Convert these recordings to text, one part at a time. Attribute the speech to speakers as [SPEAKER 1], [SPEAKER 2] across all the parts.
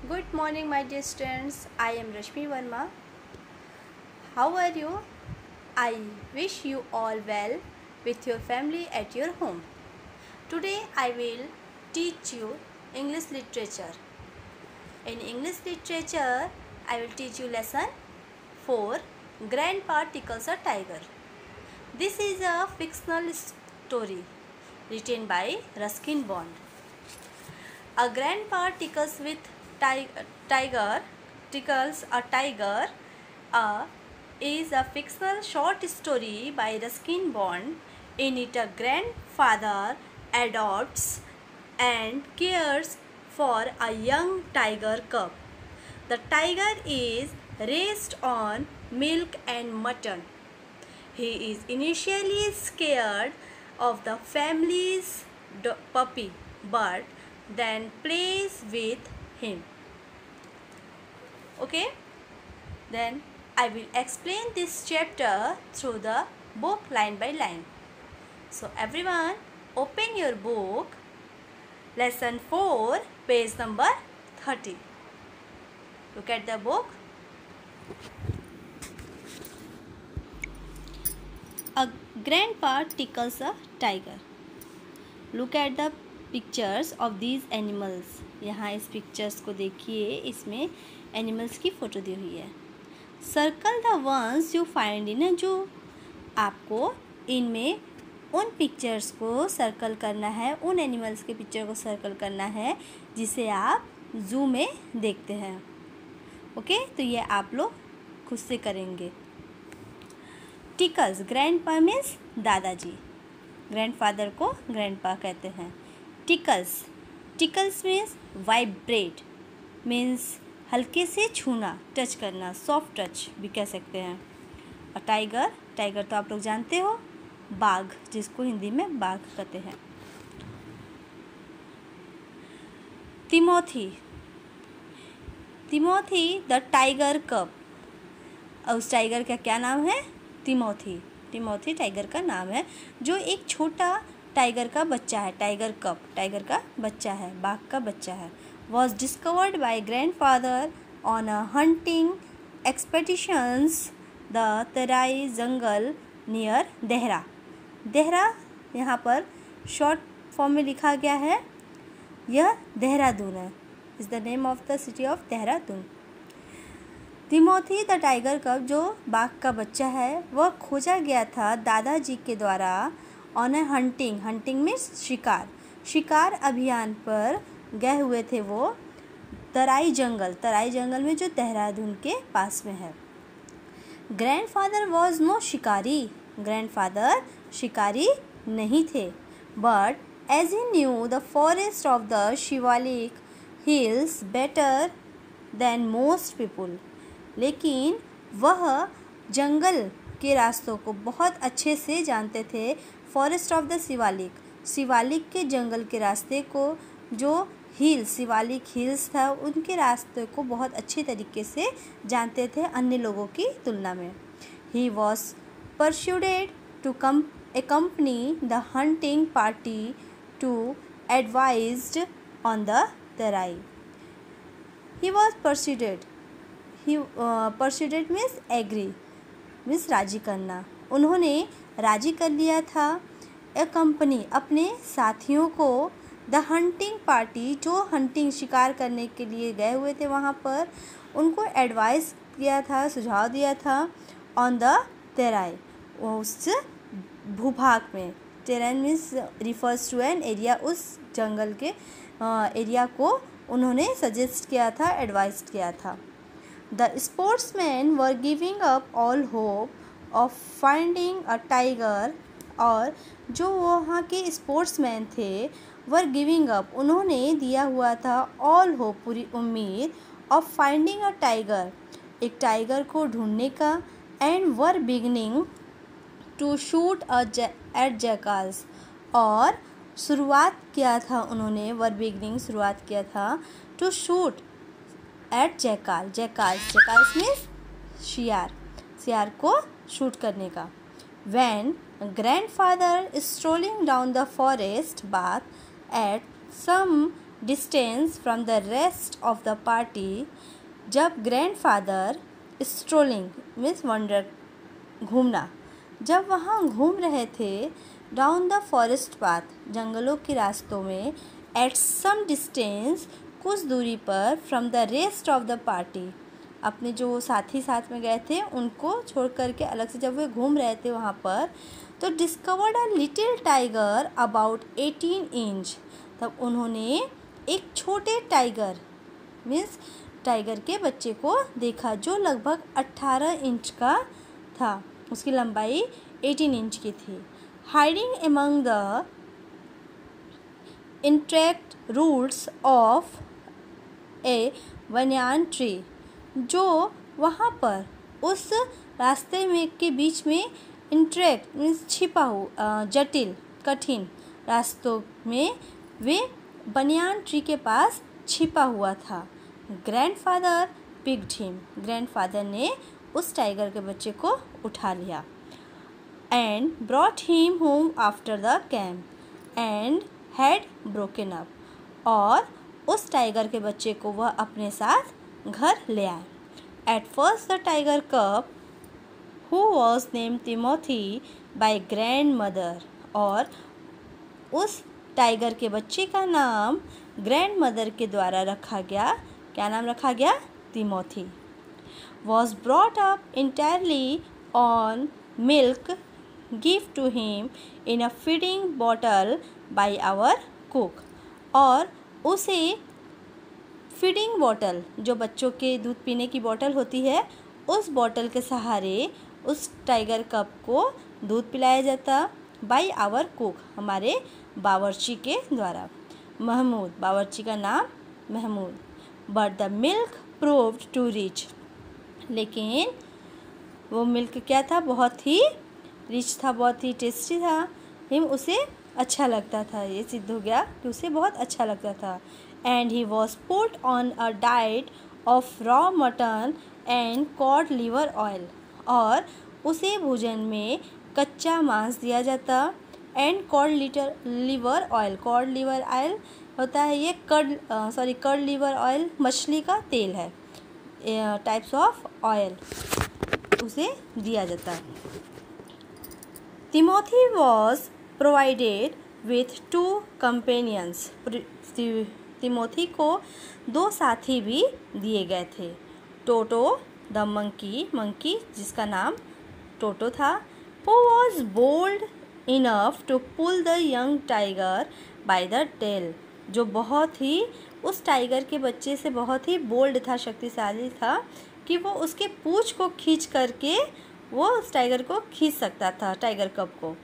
[SPEAKER 1] Good morning, my dear students. I am Rashmi Verma. How are you? I wish you all well with your family at your home. Today I will teach you English literature. In English literature, I will teach you lesson 4, Grandpa Tickles a Tiger. This is a fictional story written by Ruskin Bond. A grandpa tickles a tiger is a fictional short story by Ruskin Bond. In it, a grandfather adopts and cares for a young tiger cub. The tiger is raised on milk and mutton. He is initially scared of the family's puppy, but then plays with him. Okay, then I will explain this chapter through the book line by line. So everyone, open your book, lesson 4, page number 30. Look at the book. A grandpa tickles a tiger. Look at the pictures of these animals. यहाँ इस pictures को देखिए, इसमें animals की photo दी हुई है. Circle the ones you find in a zoo. आपको इनमें उन पिक्चर्स को सर्कल करना है, उन एनिमल्स के पिक्चर को सर्कल करना है जिसे आप जू में देखते हैं. ओके, तो ये आप लोग खुद से करेंगे. टिकल्स, ग्रैंडपा मीन्स दादाजी. ग्रैंडफादर को ग्रैंडपा कहते हैं. टिकल्स मीन्स वाइब्रेट, मीन्स हल्के से छूना, टच करना, सॉफ्ट टच भी कह सकते हैं. और टाइगर तो आप लोग जानते हो, बाघ, जिसको हिंदी में बाघ कहते हैं. तिमोथी द टाइगर कब. उस टाइगर का क्या नाम है? तिमोथी टाइगर का नाम है, जो एक छोटा टाइगर का बच्चा है. टाइगर कब टाइगर का बच्चा है, बाघ का बच्चा है. Was discovered by grandfather on a hunting expeditions the Terai jungle near Dehra यहाँ पर शॉर्ट फॉर्म में लिखा गया है. यह देहरादून है. Is the name of the city of Dehradun. Timothy the tiger कब, जो बाघ का बच्चा है, वह खोजा गया था दादाजी के द्वारा ऑन ए हंटिंग में शिकार अभियान पर गए हुए थे वो तराई जंगल में, जो देहरादून के पास में है. ग्रैंडफादर वॉज नो शिकारी. ग्रैंडफादर शिकारी नहीं थे. But as he knew the forest of the Shivalik hills better than most people. लेकिन वह जंगल के रास्तों को बहुत अच्छे से जानते थे. फॉरेस्ट ऑफ द शिवालिक के जंगल के रास्ते को, जो शिवालिक हिल्स था, उनके रास्ते को बहुत अच्छे तरीके से जानते थे अन्य लोगों की तुलना में. He was persuaded to accompany the hunting party to advised on the Terai. He was persuaded. Persuaded means agree, means राजी करना. उन्होंने राजी कर लिया था. ए कंपनी, अपने साथियों को. द हंटिंग पार्टी, जो हंटिंग शिकार करने के लिए गए हुए थे वहाँ पर, उनको एडवाइस किया था, सुझाव दिया था. ऑन द तराई, उस भूभाग में. Terrain means refers to an area. उस जंगल के एरिया को उन्होंने सजेस्ट किया था, एडवाइस किया था. The sportsman were giving up all hope of finding a tiger. और जो वहाँ के स्पोर्ट्समैन थे, वर गिविंग अप, उन्होंने दिया हुआ था, ऑल होप, पूरी उम्मीद, ऑफ फाइंडिंग अ टाइगर, एक टाइगर को ढूंढने का. And were beginning to shoot at jackals, और शुरुआत किया था उन्होंने, शुरुआत किया था to shoot at jackals means शियार को शूट करने का. When grandfather is strolling down the forest path at some distance from the rest of the party, जब ग्रैंडफादर स्ट्रोलिंग मीन्स वंडर घूमना, जब वहाँ घूम रहे थे डाउन द फॉरेस्ट पाथ, जंगलों के रास्तों में, एट सम डिस्टेंस कुछ दूरी पर, from the rest of the party, अपने जो साथी साथ में गए थे उनको छोड़ करके अलग से जब वे घूम रहे थे वहाँ पर, तो discovered a little tiger about 18 inch, तब उन्होंने एक छोटे टाइगर मीन्स टाइगर के बच्चे को देखा जो लगभग 18 इंच का था, उसकी लंबाई 18 इंच की थी। Hiding among the intricate roots of a banyan tree, जो वहाँ पर उस रास्ते में के बीच में इंट्रैक्ट मीन्स छिपा हुआ जटिल कठिन रास्तों में वे बनियान ट्री के पास छिपा हुआ था। ग्रैंडफादर पिक्ड हिम, ग्रैंडफादर ने उस टाइगर के बच्चे को उठा लिया। And brought him home after the camp and had broken up, और उस टाइगर के बच्चे को वह अपने साथ घर ले आए। At first the tiger cup who was name Timothy by grand mother, और उस टाइगर के बच्चे का नाम ग्रैंड मदर के द्वारा रखा गया। क्या नाम रखा गया? Timothy. Was brought up entirely on milk give to him in a feeding bottle by our cook, और उसे फीडिंग बॉटल, जो बच्चों के दूध पीने की बॉटल होती है, उस बॉटल के सहारे उस टाइगर कप को दूध पिलाया जाता बाय आवर कुक, हमारे बावर्ची के द्वारा। महमूद, बावर्ची का नाम Mahmood. But the milk proved too rich, लेकिन वो मिल्क क्या था? बहुत ही रिच था, बहुत ही टेस्टी था। हिम उसे अच्छा लगता था, ये सिद्ध हो गया कि उसे बहुत अच्छा लगता था। And he was put on a diet of raw mutton and cod liver oil, और उसे भोजन में कच्चा मांस दिया जाता। And cod liver oil, cod liver oil होता है ये कर्ड लीवर ऑयल मछली का तेल है, टाइप्स ऑफ ऑयल उसे दिया जाता है। Timothy was provided with 2 companions, Timothy को 2 साथी भी दिए गए थे। टोटो द मंकी जिसका नाम टोटो था, who was bold enough to pull the young tiger by the tail, जो बहुत ही उस टाइगर के बच्चे से बहुत ही बोल्ड था, शक्तिशाली था कि वो उसके पूंछ को खींच करके वो उस टाइगर को खींच सकता था, टाइगर कप को।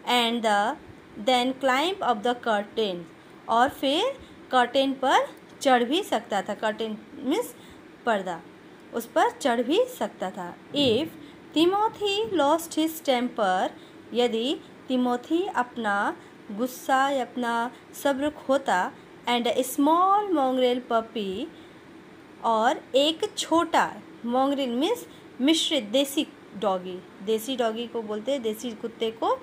[SPEAKER 1] And then climb up the curtain, और फिर कर्टेन पर चढ़ भी सकता था। कर्टेन मीन्स पर्दा, उस पर चढ़ भी सकता था। If Timothy lost his temper, यदि टिमोथी अपना गुस्सा या अपना सब्र खोता। And a small mongrel puppy, और एक छोटा मोंगरेल मीन्स मिश्रित देसी डॉगी को बोलते हैं, देसी कुत्ते को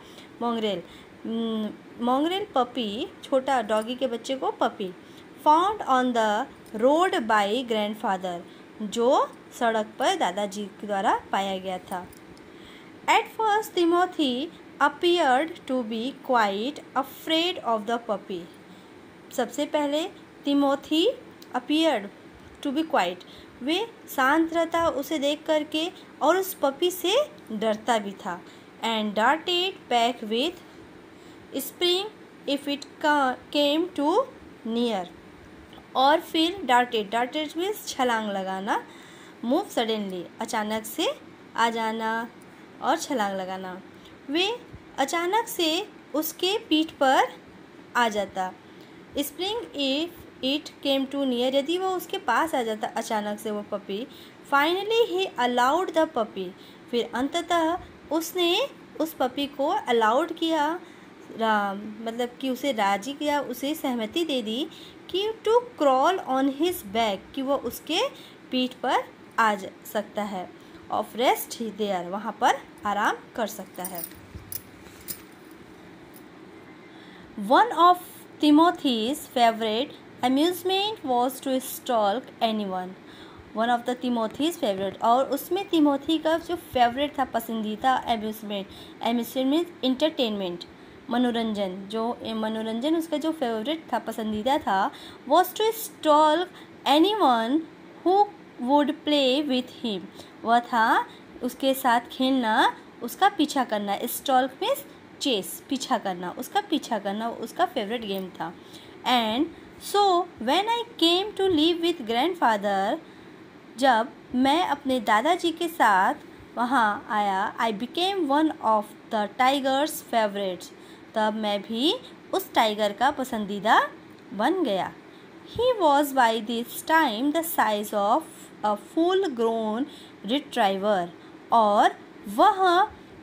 [SPEAKER 1] मोंगरेल। मोंगरेल पपी, छोटा डॉगी के बच्चे को puppy. Found on the road by grandfather, जो सड़क पर दादाजी के द्वारा पाया गया था। At first Timothy appeared to be quite afraid of the puppy, सबसे पहले Timothy appeared to be quite, वे शांत रहता उसे देख करके, और उस पपी से डरता भी था। And darted back with spring if it came too near, और फिर डार्टेड मीन्स छलांग लगाना, मूव सडनली, अचानक से आ जाना और छलांग लगाना। वे अचानक से उसके पीठ पर आ जाता। Spring if it came too near, यदि वो उसके पास आ जाता अचानक से वो puppy. Finally he allowed the puppy, फिर अंततः उसने उस पपी को अलाउड किया, मतलब कि उसे राजी किया, उसे सहमति दे दी कि to crawl on his back, कि वो उसके पीठ पर आ सकता है। ऑफ रेस्ट ही देयर, वहाँ पर आराम कर सकता है। One of Timothy's favourite Amusement was to stalk anyone. One of the Timothy's favourite, और उसमें तिमोथी का जो फेवरेट था, पसंदीदा एम्यूजमेंट इंटरटेनमेंट, मनोरंजन, जो मनोरंजन उसका जो फेवरेट था, पसंदीदा था, was to stalk anyone who would play with him, वह था उसके साथ खेलना, उसका पीछा करना। स्टॉल्क मीन्स चेस, पीछा करना, उसका पीछा करना उसका फेवरेट गेम था। And so when I came to live with grandfather, जब मैं अपने दादाजी के साथ वहाँ आया, I became one of the tiger's favourites, तब मैं भी उस टाइगर का पसंदीदा बन गया। He was by this time the size of a full grown retriever, और वह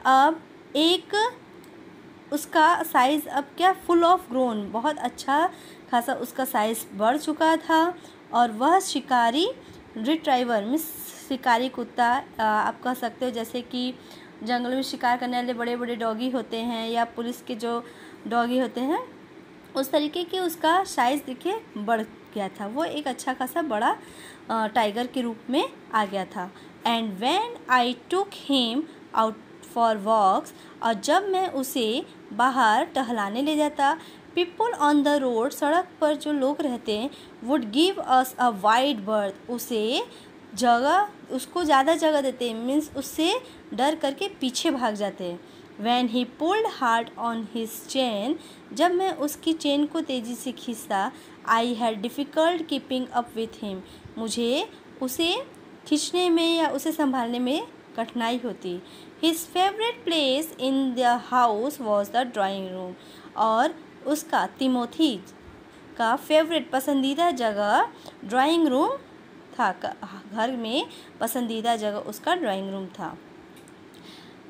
[SPEAKER 1] अब एक, उसका साइज़ अब क्या, फुल ऑफ ग्रोन, बहुत अच्छा खासा उसका साइज़ बढ़ चुका था, और वह शिकारी रिट्राइवर मीन्स शिकारी कुत्ता, आप कह सकते हो जैसे कि जंगल में शिकार करने वाले बड़े बड़े डॉगी होते हैं, या पुलिस के जो डॉगी होते हैं, उस तरीके के उसका साइज़ देखिए बढ़ गया था, वो एक अच्छा खासा बड़ा टाइगर के रूप में आ गया था। And when I took him out for walks, और जब मैं उसे बाहर टहलाने ले जाता, पीपल ऑन द रोड, सड़क पर जो लोग रहते हैं, would give us a wide birth, उसको ज़्यादा जगह देते हैं, मीन्स उससे डर करके पीछे भाग जाते हैं। When he pulled hard on his chain, जब मैं उसकी चेन को तेज़ी से खींचता, I had difficult keeping up with him, मुझे उसे खींचने में या उसे संभालने में कठिनाई होती। His favourite place in the house was the drawing room, और उसका तिमोथी का फेवरेट पसंदीदा जगह ड्राइंग रूम था, घर में पसंदीदा जगह उसका ड्राइंग रूम था।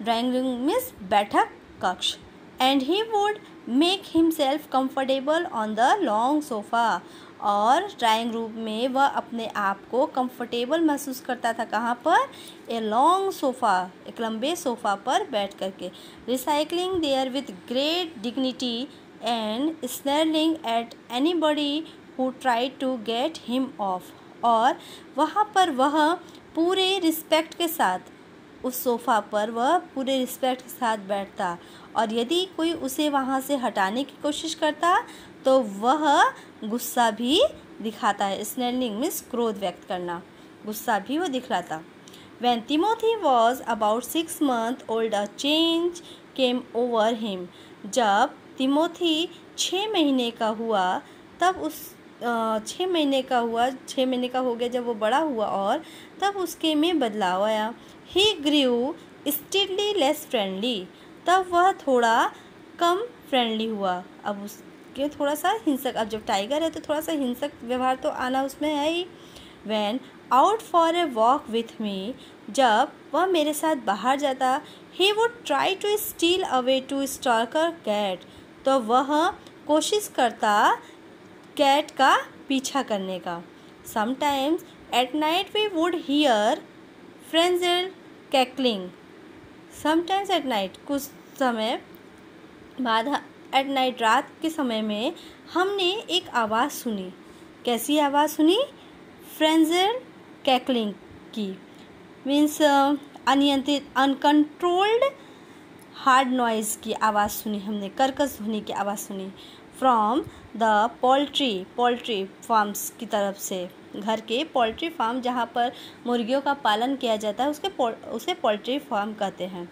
[SPEAKER 1] ड्राइंग रूम मीन्स बैठक कक्ष। And he would make himself comfortable on the long sofa, और ड्राइंग रूम में वह अपने आप को कंफर्टेबल महसूस करता था, कहाँ पर, ए लॉन्ग सोफ़ा, एक लंबे सोफ़ा पर बैठ करके। Recycling there with great dignity and snarling at anybody who tried to get him off, और वहाँ पर वह पूरे रिस्पेक्ट के साथ, उस सोफ़ा पर वह पूरे रिस्पेक्ट के साथ बैठता, और यदि कोई उसे वहाँ से हटाने की कोशिश करता तो वह गुस्सा भी दिखाता है। स्नैरलिंग मीन्स क्रोध व्यक्त करना, गुस्सा भी वो दिखलाता। When Timothy was about 6 months old, a change came over him. जब तिमोथी 6 महीने का हुआ, तब उस 6 महीने का हो गया जब वो बड़ा हुआ, और तब उसके में बदलाव आया। He grew steadily less friendly, तब वह थोड़ा कम फ्रेंडली हुआ, अब उसके थोड़ा सा हिंसक, अब जब टाइगर है तो थोड़ा सा हिंसक व्यवहार तो आना उसमें है ही। When out for a walk with me, जब वह मेरे साथ बाहर जाता, he would try to steal away to stalk a cat, तो वह कोशिश करता कैट का पीछा करने का। Sometimes at night we would hear frenzied cackling. Sometimes at night, कुछ समय बाद एट नाइट, रात के समय में हमने एक आवाज़ सुनी। कैसी आवाज़ सुनी? फ्रेंजिड कैकलिंग की, मीन्स अनियंत्रित, अनकंट्रोल्ड हार्ड नॉइज़ की आवाज़ सुनी हमने, कर्कश ध्वनि की आवाज़ सुनी। फ्रॉम द पोल्ट्री फार्म्स की तरफ से, घर के पोल्ट्री फार्म जहाँ पर मुर्गियों का पालन किया जाता है उसे पोल्ट्री फार्म कहते हैं,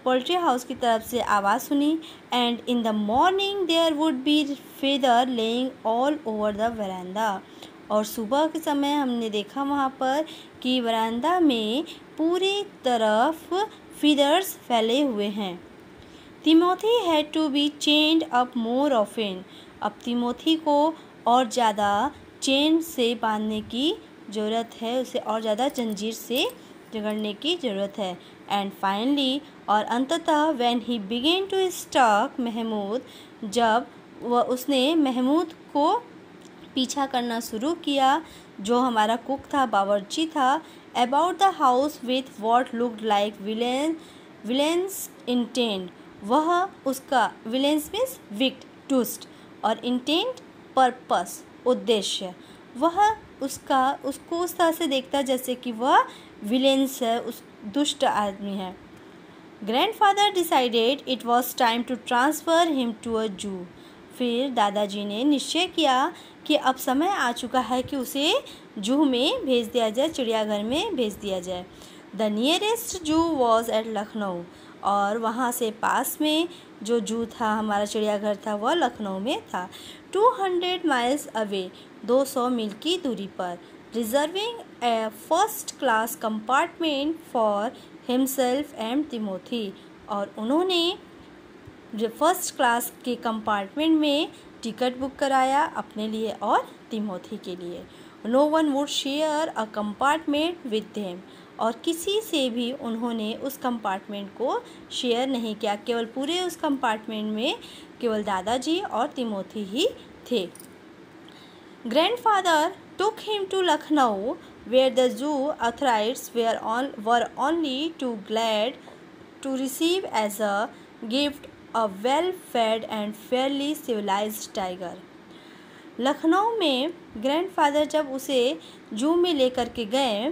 [SPEAKER 1] पोल्ट्री हाउस की तरफ से आवाज़ सुनी। And in the morning there would be feather laying all over the veranda, और सुबह के समय हमने देखा वहाँ पर कि वरांडा में पूरी तरफ फीदर्स फैले हुए हैं। Timothy had to be chained up more often, अब तिमोथी को और ज़्यादा चेन से बांधने की ज़रूरत है, उसे और ज़्यादा जंजीर से जकड़ने की ज़रूरत है। एंड फाइनली, और अंततः, when he began to stalk Mahmood, जब उसने महमूद को पीछा करना शुरू किया, जो हमारा कुक था, बावर्ची था, about the house with what looked like villainous intent, वह उसका विलेंस मीन्स विक्ट, ट्विस्ट, और इंटेंट पर्पस, उद्देश्य। वह उसको उस तरह से देखता जैसे कि वह विलेंस है, उस दुष्ट आदमी है। Grandfather decided it was time to transfer him to a zoo. फिर दादाजी ने निश्चय किया कि अब समय आ चुका है कि उसे जू में भेज दिया जाए, चिड़ियाघर में भेज दिया जाए। द नियरेस्ट जू वॉज एट लखनऊ। और वहाँ से पास में जो जू था, हमारा चिड़ियाघर था, वह लखनऊ में था। 200 माइल्स अवे, 200 मील की दूरी पर। Reserving a first class compartment for himself and Timothy. और उन्होंने फर्स्ट क्लास के कंपार्टमेंट में टिकट बुक कराया अपने लिए और तिमोथी के लिए। No one would share a compartment with them. और किसी से भी उन्होंने उस कंपार्टमेंट को शेयर नहीं किया, केवल पूरे उस कंपार्टमेंट में केवल दादाजी और तिमोथी ही थे। Grandfather took him to Lucknow, where the zoo authorities were only too glad to receive as a gift a well-fed and fairly civilized tiger. Lucknow में ग्रैंडफादर जब उसे जू में लेकर के गए,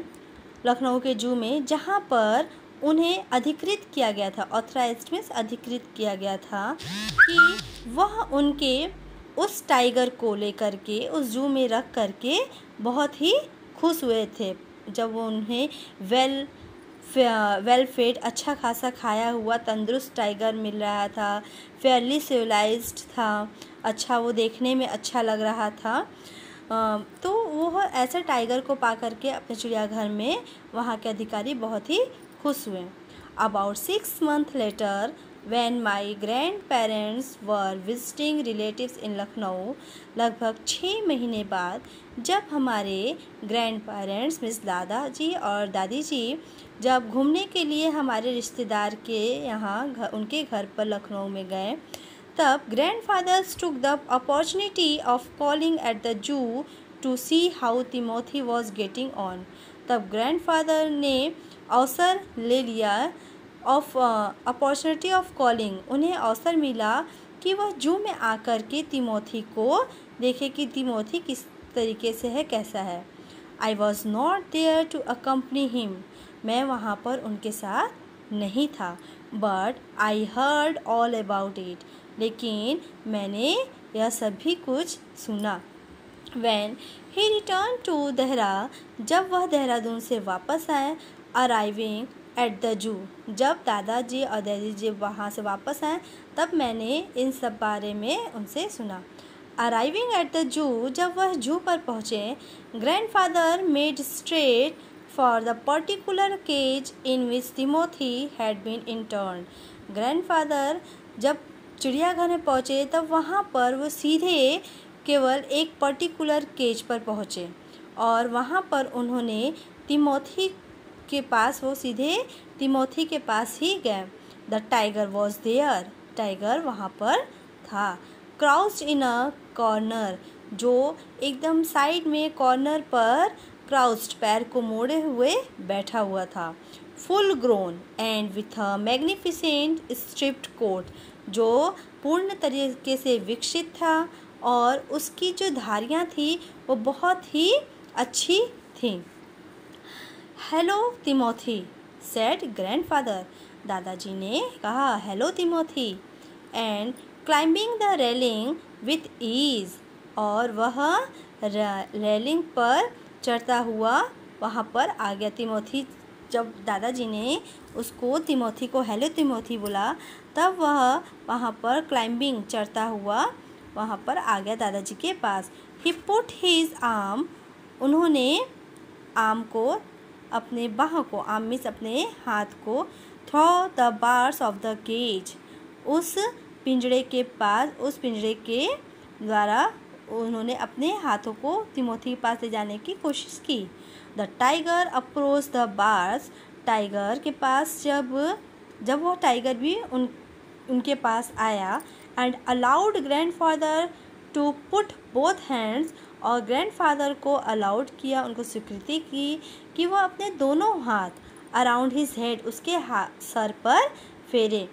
[SPEAKER 1] लखनऊ के जू में, जहाँ पर उन्हें अधिकृत किया गया था, ऑथराइज्ड मीन्स अधिकृत किया गया था कि वह उनके उस टाइगर को लेकर के उस जू में रख करके बहुत ही खुश हुए थे। जब उन्हें वेल फेड, अच्छा खासा खाया हुआ तंदुरुस्त टाइगर मिल रहा था, फेयरली सिविलाइज्ड था, अच्छा वो देखने में अच्छा लग रहा था, तो वह ऐसे टाइगर को पा करके अपने चिड़ियाघर में वहाँ के अधिकारी बहुत ही खुश हुए। About 6 months later, when my grandparents were visiting relatives in Lucknow, लगभग 6 महीने बाद जब हमारे ग्रैंड पेरेंट्स मीन्स दादाजी और दादी जी जब घूमने के लिए हमारे रिश्तेदार के यहाँ उनके घर पर लखनऊ में गए, तब grandfathers took the opportunity of calling at the zoo to see how Timothy was getting on. तब ग्रैंडफादर ने अवसर ले लिया ऑफ अपॉर्चुनिटी ऑफ कॉलिंग, उन्हें अवसर मिला कि वह जू में आकर के तिमोथी को देखे कि तिमोथी किस तरीके से है, कैसा है। I was not there to accompany him. मैं वहाँ पर उनके साथ नहीं था। But I heard all about it. लेकिन मैंने यह सभी कुछ सुना। When he returned to Dehra, जब वह देहरादून से वापस आए, अराइविंग एट द जू, जब दादाजी और दादी जी वहाँ से वापस आए, तब मैंने इन सब बारे में उनसे सुना। अराइविंग एट द जू, जब वह जू पर पहुँचे, grandfather made straight for the particular cage in which Timothy had been interned. Grandfather जब चिड़ियाघर में पहुँचे, तब वहाँ पर वो सीधे केवल एक पर्टिकुलर केज पर पहुँचे और वहाँ पर उन्होंने तिमोथी के पास, वो सीधे तिमोथी के पास ही गए। The tiger was there, tiger वहाँ पर था। क्राउच्ड इन अ कॉर्नर, जो एकदम साइड में कॉर्नर पर क्राउच्ड, पैर को मोड़े हुए बैठा हुआ था। Full grown and with a magnificent striped coat, जो पूर्ण तरीके से विकसित था और उसकी जो धारियाँ थी वो बहुत ही अच्छी थी। हेलो तिमोथी, सेड ग्रैंडफादर, दादाजी ने कहा, hello Timothy. And climbing the railing with ease, और वह रेलिंग पर चढ़ता हुआ वहाँ पर आ गया। तिमोथी, जब दादाजी ने उसको तिमोथी को हेलो तिमोथी बोला, तब वह वहाँ पर क्लाइंबिंग चढ़ता हुआ वहाँ पर आ गया दादाजी के पास। ही पुट हीज आर्म, उन्होंने आर्म को, अपने बाह को, आर्म मीन्स अपने हाथ को, through the bars of the cage, उस पिंजड़े के पास, उस पिंजड़े के द्वारा उन्होंने अपने हाथों को तिमोथी के पास ले जाने की कोशिश की। The tiger approach the bars, tiger के पास जब वह टाइगर भी उनके पास आया, and allowed grandfather to put both hands, और ग्रैंडफादर को अलाउड किया, उनको स्वीकृति की कि वह अपने दोनों हाथ अराउंड हिज हेड, उसके सर पर फेरे।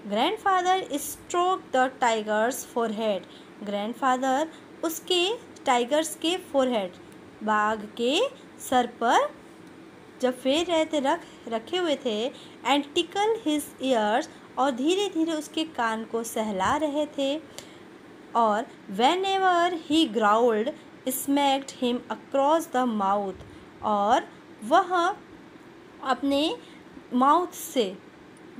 [SPEAKER 1] Grandfather stroke the tiger's forehead, grandfather उसके टाइगर्स के फोरहेड, बाघ के सर पर जब फेर रहे थे, रखे हुए थे, एंड टिकल हिज ईयर्स, और धीरे धीरे उसके कान को सहला रहे थे, और whenever he growled smacked him across the mouth, और वह अपने माउथ से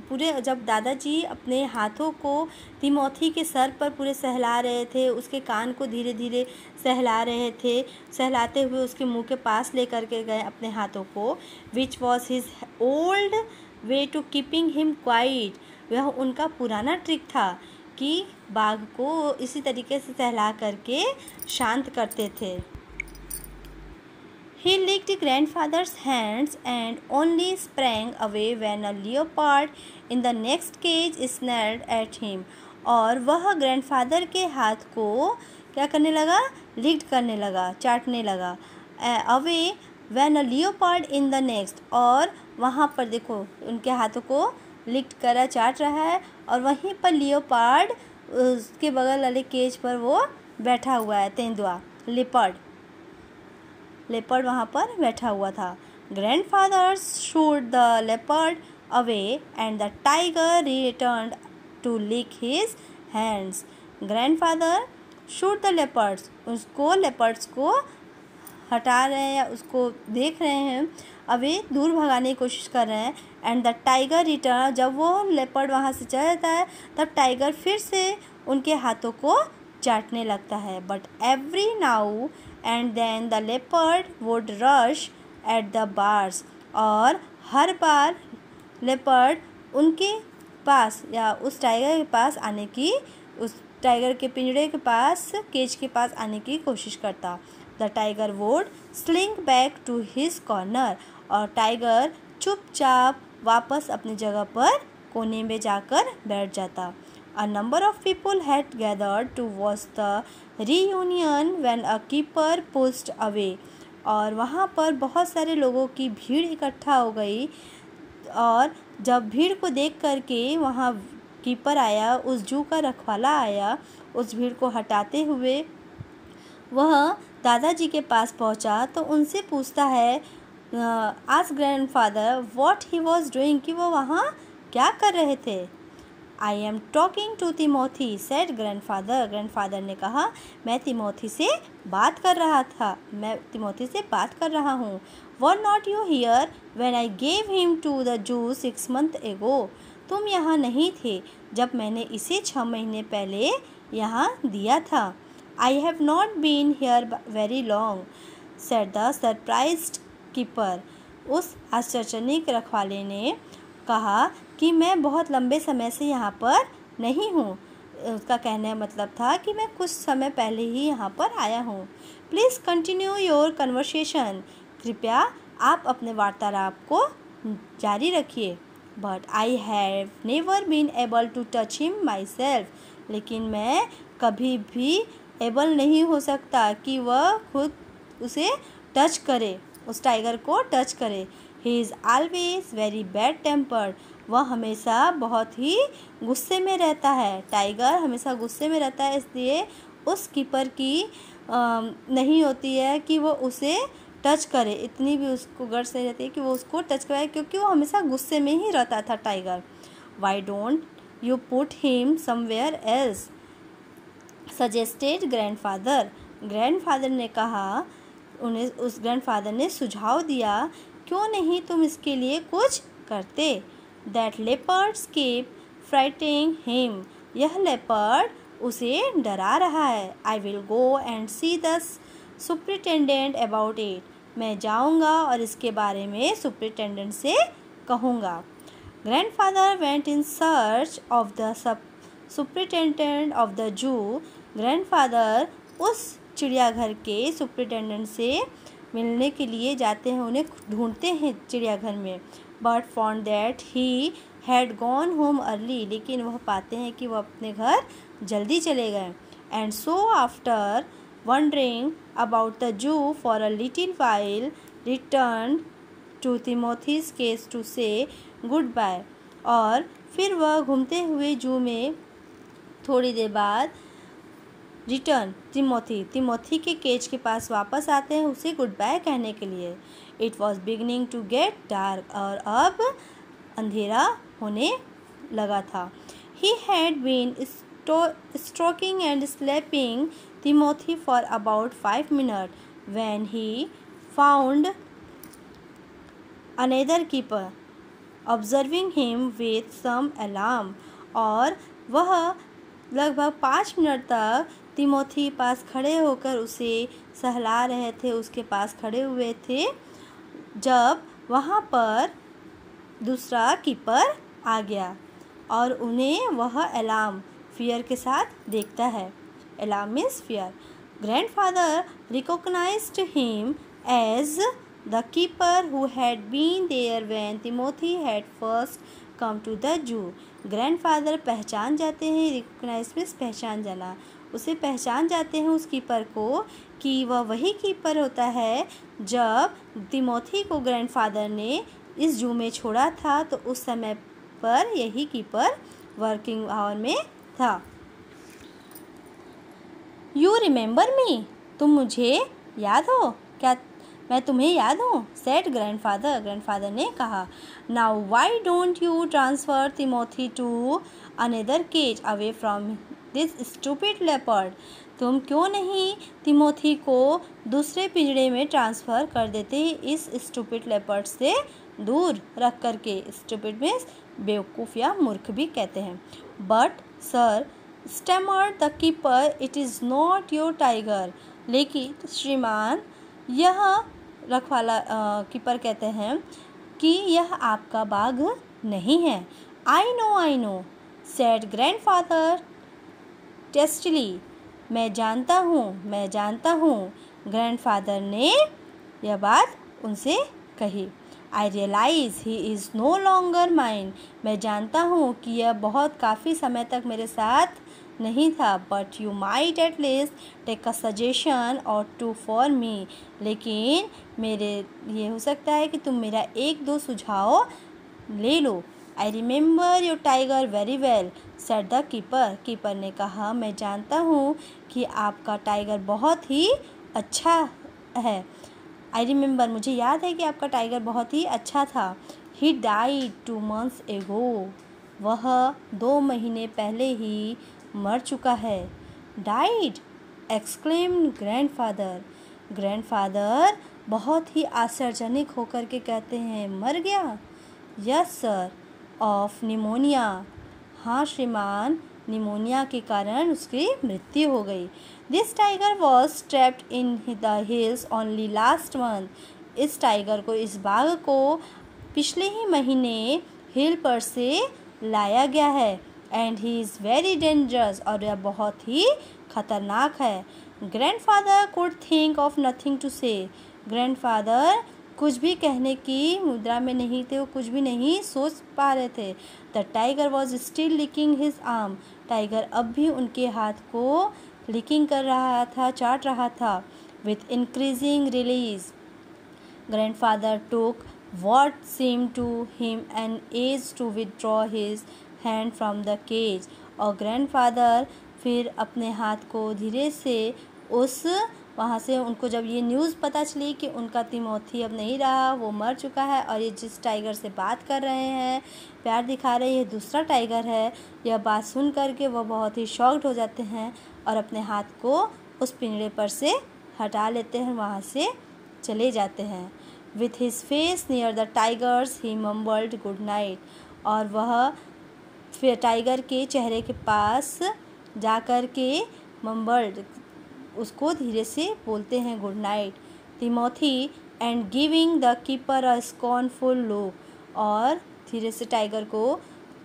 [SPEAKER 1] पूरे, जब दादाजी अपने हाथों को तिमोथी के सर पर पूरे सहला रहे थे, उसके कान को धीरे धीरे सहला रहे थे, सहलाते हुए उसके मुंह के पास लेकर के गए अपने हाथों को, which was his old way to keeping him quiet, वह उनका पुराना ट्रिक था कि बाघ को इसी तरीके से सहला करके शांत करते थे। He licked grandfather's hands and only sprang away when a leopard in the next cage snared at him. और वह ग्रैंडफादर के हाथ को क्या करने लगा, लिक्ड करने लगा, चाटने लगा, away when a leopard in the next, और वहाँ पर देखो उनके हाथों को लिक्ड करा, चाट रहा है, और वहीं पर लियोपार्ड उसके बगल वाले केज पर वो बैठा हुआ है, तेंदुआ, लेपर्ड वहाँ पर बैठा हुआ था। Grandfather shooed the leopard away and the tiger returned to lick his hands. Grandfather shoot the leopards, उसको लेपर्ड्स को हटा रहे हैं या उसको देख रहे हैं, अभी दूर भगाने की कोशिश कर रहे हैं, एंड द टाइगर रिटर्न, जब वो लेपर्ड वहाँ से चला जाता है तब टाइगर फिर से उनके हाथों को चाटने लगता है। But every now and then the leopard would rush at the bars, और हर बार लेपर्ड उनके पास या उस टाइगर के पास आने की, उस टाइगर के पिंजरे के पास, केज के पास आने की कोशिश करता। The tiger would slink back to his corner, और टाइगर चुपचाप वापस अपनी जगह पर कोने में जाकर बैठ जाता। A number of people had gathered to watch the reunion when a keeper pushed away, और वहाँ पर बहुत सारे लोगों की भीड़ इकट्ठा हो गई, और जब भीड़ को देख करके वहाँ कीपर आया, उस जू का रखवाला आया, उस भीड़ को हटाते हुए वह दादाजी के पास पहुँचा तो उनसे पूछता है, आज grandfather what he was doing, कि वो वहाँ क्या कर रहे थे। I am talking to Timothy said grandfather, grandfather ने कहा, मैं तिमोथी से बात कर रहा था, मैं तिमोथी से बात कर रहा हूँ। Were not you here when I gave him to the zoo 6 months एगो, तुम यहाँ नहीं थे जब मैंने इसे 6 महीने पहले यहाँ दिया था। I have not been here very long said the surprised keeper, उस आश्चर्यचकित रखवाले ने कहा कि मैं बहुत लंबे समय से यहाँ पर नहीं हूँ। उसका कहने का मतलब था कि मैं कुछ समय पहले ही यहाँ पर आया हूँ। प्लीज़ कंटिन्यू योर कन्वर्सेशन, कृपया आप अपने वार्तालाप को जारी रखिए। But I have never been able to touch him myself, लेकिन मैं कभी भी एबल नहीं हो सकता कि वह खुद उसे टच करे, उस टाइगर को टच करे। He is always very bad tempered, वह हमेशा बहुत ही गुस्से में रहता है। टाइगर हमेशा गुस्से में रहता है, इसलिए उस कीपर की नहीं होती है कि वो उसे टच करे, इतनी भी उसको गट्स नहीं रहती है कि वो उसको टच कराए, क्योंकि वो हमेशा गुस्से में ही रहता था tiger. Y don't you put him somewhere else suggested grandfather, grandfather ने कहा, उन्हें उस ग्रैंडफादर ने सुझाव दिया, क्यों नहीं तुम इसके लिए कुछ करते। दैट लेपर्ड्स कीप फ्राइटिंग हिम, यह लेपर्ड उसे डरा रहा है। I will go and see the superintendent about it, मैं जाऊंगा और इसके बारे में सुपरिटेंडेंट से कहूँगा। Grandfather went in search of the superintendent of the zoo, grandfather उस चिड़ियाघर के सुपरिटेंडेंट से मिलने के लिए जाते हैं, उन्हें ढूंढते हैं चिड़ियाघर में। But found that he had gone home early, लेकिन वह पाते हैं कि वह अपने घर जल्दी चले गए। And so after wandering about the zoo for a little while return to Timothy's cage to say goodbye, और फिर वह घूमते हुए जू में थोड़ी देर बाद रिटर्न तिमोथी के केज के पास वापस आते हैं उसे गुड बाय कहने के लिए। It was beginning to get dark और अब अंधेरा होने लगा था। He had been stroking and slapping Timothy for about 5 minutes when he found another keeper observing him with some alarm। और वह लगभग 5 मिनट तक तिमोथी पास खड़े होकर उसे सहला रहे थे, उसके पास खड़े हुए थे, जब वहाँ पर दूसरा कीपर आ गया और उन्हें वह अलार्म फियर के साथ देखता है। Alarm means fear. Grandfather recognised him as the keeper who had been there when Timothy had first come to the zoo. Grandfather पहचान जाते हैं, रिकॉग्नाइज मीन्स पहचान जाना, उसे पहचान जाते हैं उस कीपर को कि वह वही कीपर होता है जब तिमोथी को ग्रैंडफादर ने इस जू में छोड़ा था, तो उस समय पर यही कीपर वर्किंग आवर में था। यू रिमेंबर मी, तुम मुझे याद हो क्या, मैं तुम्हें याद हूँ, सेड ग्रैंडफादर ने कहा। Now why don't you transfer Timothy to another cage away from this stupid leopard, तुम क्यों नहीं तिमोथी को दूसरे पिंजड़े में ट्रांसफ़र कर देते इस स्टूपिड लेपर्ड से दूर रख करके। स्टूपिड मीन्स बेवकूफ़ या मूर्ख भी कहते हैं। But sir stammered the keeper, it is not your tiger, लेकिन श्रीमान यह रखवाला कीपर कहते हैं कि यह आपका बाघ नहीं है। I know said grandfather testily, मैं जानता हूँ ग्रैंडफादर ने यह बात उनसे कही। I realize he is no longer mine, मैं जानता हूँ कि यह बहुत काफ़ी समय तक मेरे साथ नहीं था। But you might at least take a suggestion or two for me, लेकिन मेरे ये हो सकता है कि तुम मेरा 1-2 सुझाव ले लो। I remember your tiger very well, said the keeper ने कहा, मैं जानता हूँ कि आपका टाइगर बहुत ही अच्छा है। आई रिमेंबर, मुझे याद है कि आपका टाइगर बहुत ही अच्छा था। ही डाइड 2 months एगो, वह 2 महीने पहले ही मर चुका है। डाइड, एक्सक्लेम्ड ग्रैंडफादर बहुत ही आश्चर्यजनक होकर के कहते हैं, मर गया? यस सर, ऑफ निमोनिया, हाँ श्रीमान, निमोनिया के कारण उसकी मृत्यु हो गई। This tiger was trapped in the hills only last month, इस टाइगर को, इस बाघ को पिछले ही महीने हिल पर से लाया गया है। And he is very dangerous, और यह बहुत ही खतरनाक है। Grandfather could think of nothing to say, grandfather कुछ भी कहने की मुद्रा में नहीं थे, वो कुछ भी नहीं सोच पा रहे थे। The tiger was still licking his arm, tiger अब भी उनके हाथ को लिकिंग कर रहा था, चाट रहा था। With increasing release grandfather took what seemed to him an age to withdraw his hand from the cage, और ग्रैंडफादर फिर अपने हाथ को धीरे से उस वहाँ से, उनको जब ये न्यूज़ पता चली कि उनका तिमोथी अब नहीं रहा, वो मर चुका है, और ये जिस टाइगर से बात कर रहे हैं, प्यार दिखा रहे हैं, ये दूसरा टाइगर है, यह बात सुन करके वो बहुत ही शॉक्ड हो जाते हैं और अपने हाथ को उस पिंजरे पर से हटा लेते हैं, वहाँ से चले जाते हैं। With his face near the tigers, he mumbled good night, और वह फिर टाइगर के चेहरे के पास जा कर के मम्बल्ड, उसको धीरे से बोलते हैं good night Timothy, and giving the keeper a scornful look, और धीरे से टाइगर को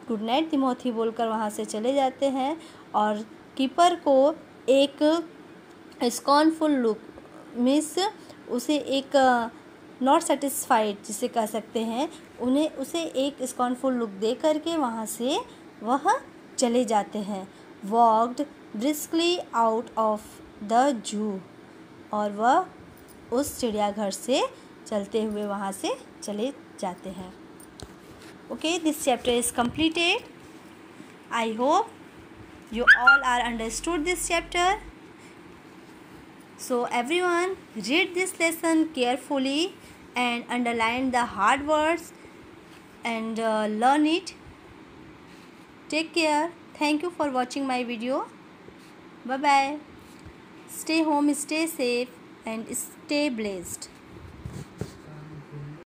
[SPEAKER 1] गुड नाइट तिमोथी बोलकर वहाँ से चले जाते हैं, और कीपर को एक स्कॉर्नफुल लुक मीन्स उसे एक नॉट सेटिस्फाइड जिसे कह सकते हैं, उन्हें उसे एक स्कॉर्नफुल लुक दे करके वहाँ से वह चले जाते हैं। Walked briskly out of the zoo, और वह उस चिड़ियाघर से चलते हुए वहाँ से चले जाते हैं। Okay, this chapter is completed. I hope you all are understood this chapter. So everyone, read this lesson carefully and underline the hard words and learn it. Take care. Thank you for watching my video. Bye bye. Stay home, stay safe and stay blessed.